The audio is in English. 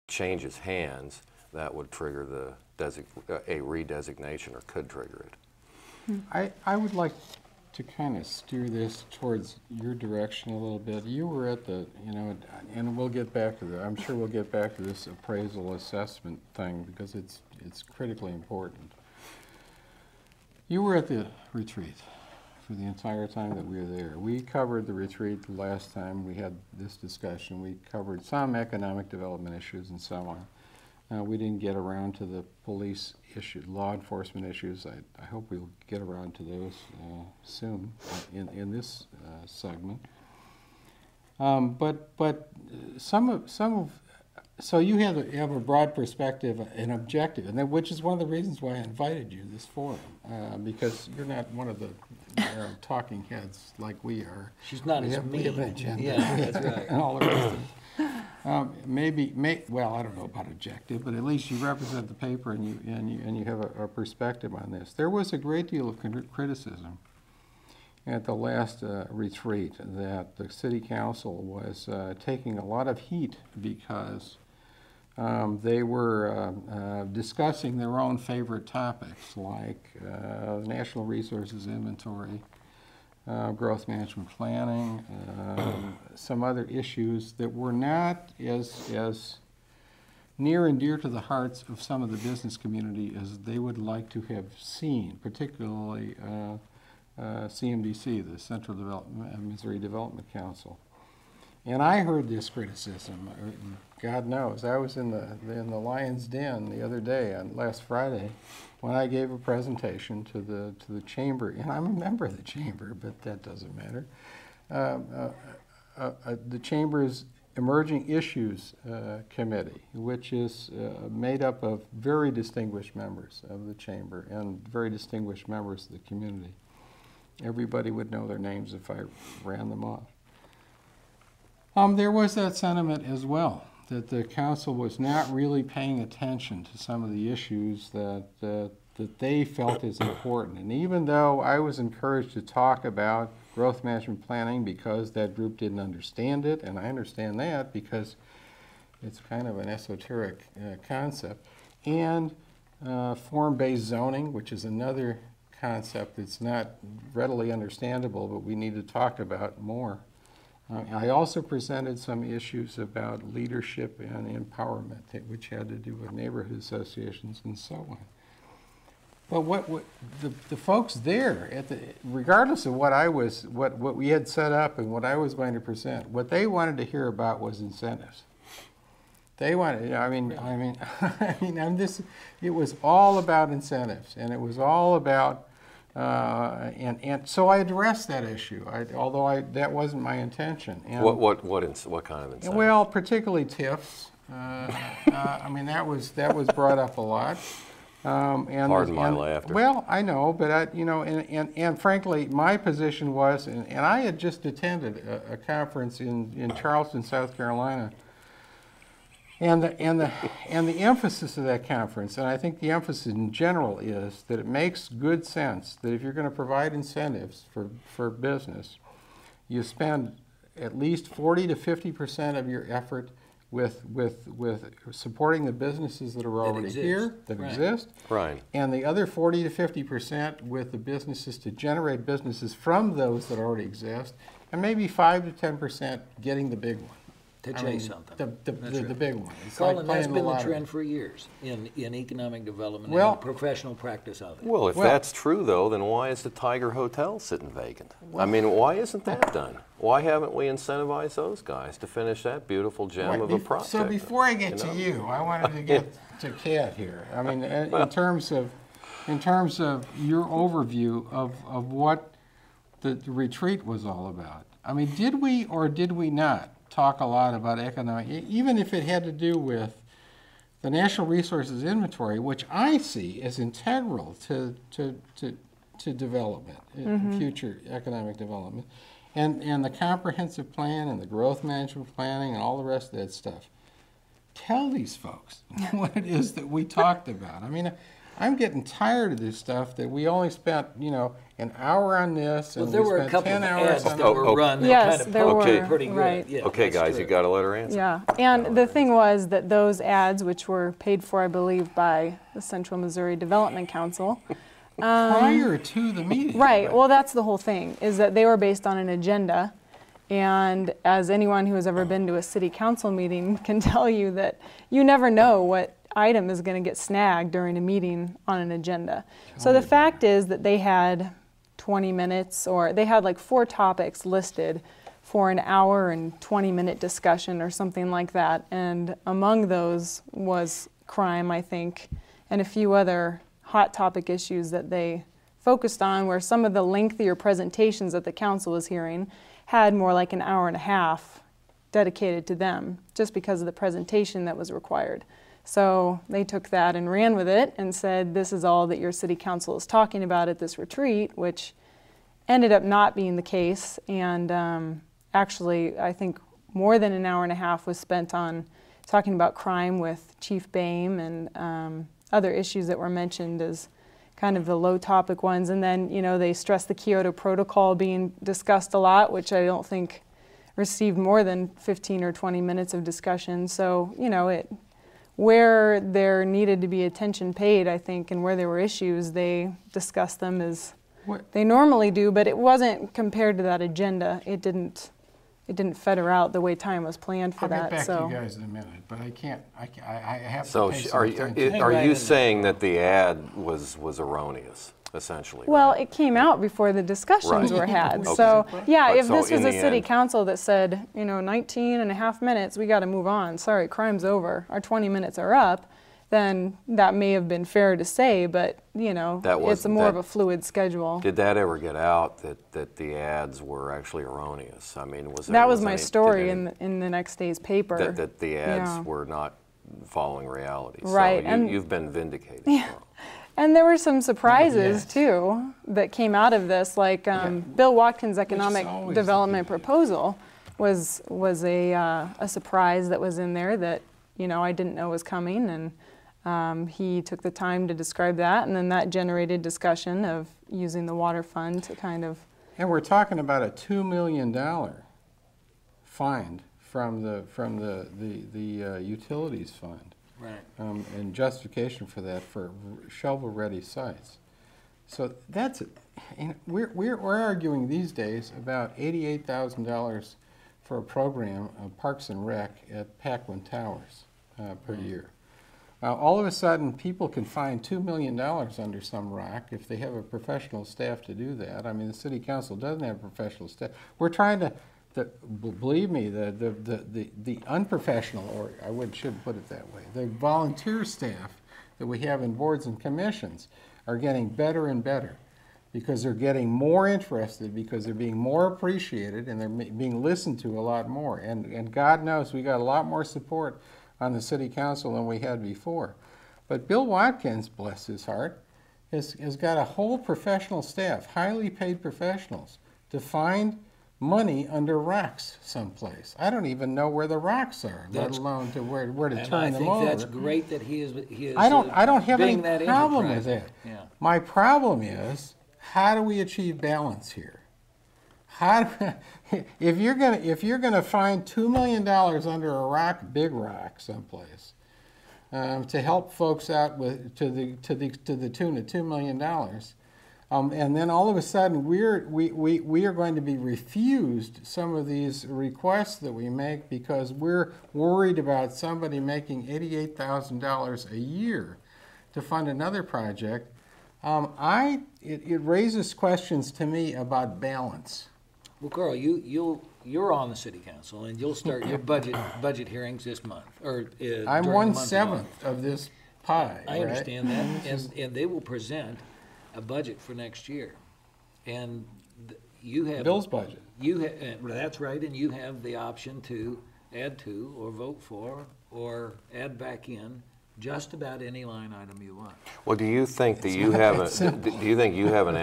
changes hands, that would trigger the a redesignation, or could trigger it. I would like to kind of steer this towards your direction a little bit. You were at the, you know, and we'll get back to that. I'm sure we'll get back to this appraisal assessment thing because it's critically important. You were at the retreat for the entire time that we were there. We covered the retreat the last time we had this discussion. We covered some economic development issues and so on. We didn't get around to the police issue, law enforcement issues. I hope we'll get around to those soon in this segment. But some of so you have a broad perspective, an objective, and that, which is one of the reasons why I invited you to this forum, because you're not one of the talking heads like we are. She's not as me. We have an agenda. Yeah, that's right. And all the rest of it. Well, I don't know about objective, but at least you represent the paper and you have a perspective on this. There was a great deal of criticism at the last retreat that the city council was taking a lot of heat because they were discussing their own favorite topics like national resources inventory, growth management planning, some other issues that were not as near and dear to the hearts of some of the business community as they would like to have seen, particularly CMDC, the Missouri Development Council. And I heard this criticism. God knows, I was in the Lion's Den the other day, on last Friday, when I gave a presentation to the chamber, and I'm a member of the chamber, but that doesn't matter. The chamber's Emerging Issues Committee, which is made up of very distinguished members of the chamber and very distinguished members of the community. Everybody would know their names if I ran them off. There was that sentiment as well, that the council was not really paying attention to some of the issues that they felt is important. And even though I was encouraged to talk about growth management planning because that group didn't understand it, and I understand that because it's kind of an esoteric concept, and form-based zoning, which is another concept that's not readily understandable, but we need to talk about more. I also presented some issues about leadership and empowerment, which had to do with neighborhood associations and so on. But what the folks there, regardless of what we had set up and what I was going to present, what they wanted to hear about was incentives. They wanted, it was all about incentives, and it was all about. And so I addressed that issue, although that wasn't my intention. And What kind of incentive? well, particularly TIFs. That was brought up a lot. Pardon my laughter. Well, I know, but and frankly, my position was, and I had just attended a conference in Charleston, South Carolina. And the emphasis of that conference, and I think the emphasis in general, is that it makes good sense that if you're going to provide incentives for business, you spend at least 40 to 50% of your effort with supporting the businesses that are already here, that exist, right, and the other 40 to 50% with the businesses to generate businesses from those that already exist, and maybe 5 to 10% getting the big one. To chase something. The big one. It's Carl, like and that's playing been the the lottery. trend for years in economic development Well, and the professional practice of it. Well, if that's true, though, then why is the Tiger Hotel sitting vacant? I mean, why isn't that done? Why haven't we incentivized those guys to finish that beautiful gem of a project? So before I get to you, I wanted to get to Kat here. I mean, in terms of your overview of what the retreat was all about. I mean, did we or did we not talk a lot about economic, even if it had to do with the National Resources Inventory, which I see as integral to development, future economic development, and the comprehensive plan and the growth management planning and all the rest of that stuff. Tell these folks what it is that we talked about. I mean, I'm getting tired of this stuff that we only spent, you know, an hour on this, Well, and there we were a spent couple 10 of hours ads on that were run that Yes, kind of there poked were, it pretty good. right. Yeah, Okay, that's guys, true. you got to let her answer. Yeah, and the thing was that those ads, which were paid for, I believe, by the Central Missouri Development Council, prior to the meeting. right, well, that's the whole thing, is that they were based on an agenda. And as anyone who has ever been to a city council meeting can tell you, that you never know what item is going to get snagged during a meeting on an agenda. So the fact is that they had 20 minutes, or they had like 4 topics listed for an hour and 20-minute discussion or something like that. And among those was crime, I think, and a few other hot topic issues that they focused on, where some of the lengthier presentations that the council was hearing had more like an hour and a half dedicated to them, just because of the presentation that was required. So they took that and ran with it and said, this is all that your city council is talking about at this retreat, which ended up not being the case. And actually, I think more than an hour and a half was spent on talking about crime with Chief Boehm and other issues that were mentioned as kind of the low topic ones. And then, you know, they stressed the Kyoto Protocol being discussed a lot, which I don't think received more than 15 or 20 minutes of discussion. So, you know, where there needed to be attention paid, I think, and where there were issues, they discussed them as they normally do, but it wasn't compared to that agenda. It didn't feather out the way time was planned for that. I'll get back so. to you guys in a minute, but I can't, I have So to pay some attention. are you saying that the ad was erroneous, essentially? Well, right? it came out before the discussions Right. were had. Okay. So, yeah, But if so this was in a the city end- council that said, you know, 19 and a half minutes, we got to move on. Sorry, crime's over. Our 20 minutes are up. Then that may have been fair to say, but, you know, it's more of a fluid schedule. Did that ever get out that the ads were actually erroneous? I mean, that was my story in the next day's paper. That the ads were not following reality. Right. So and you've been vindicated. Yeah. And there were some surprises, too, that came out of this, like Bill Watkins' economic development proposal was a surprise that was in there that, you know, I didn't know was coming, and he took the time to describe that, and then that generated discussion of using the water fund to kind of... And we're talking about a $2 million find from the utilities fund. Right. And justification for that for shovel-ready sites. So that's it. And we're arguing these days about $88,000 for a program of Parks and Rec at Paquin Towers per year. All of a sudden, people can find $2 million under some rock if they have a professional staff to do that. I mean, the city council doesn't have professional staff. We're trying to believe me, the unprofessional, or shouldn't put it that way, the volunteer staff that we have in boards and commissions are getting better and better because they're getting more interested, because they're being more appreciated, and they're being listened to a lot more. And God knows we got a lot more support on the city council than we had before. But Bill Watkins, bless his heart, has got a whole professional staff, highly paid professionals, to find money under rocks someplace. I don't even know where the rocks are, let alone to where to turn them over. I think that's great that he is I don't have any being that problem with enterprising. that. Yeah. My problem is, how do we achieve balance here? If you're gonna find $2 million under a rock, big rock someplace, to help folks out with to the tune of $2 million, and then all of a sudden we are going to be refused some of these requests that we make because we're worried about somebody making $88,000 a year to fund another project. It raises questions to me about balance. Well, Karl, you're on the city council, and you'll start your budget hearings this month, or I'm during the month 1/7 of this pie. I right? understand that, and they will present a budget for next year, and you have Bill's budget. Well, that's right, and you have the option to add to, or vote for, or add back in just about any line item you want. Well, do you think that you have an adequate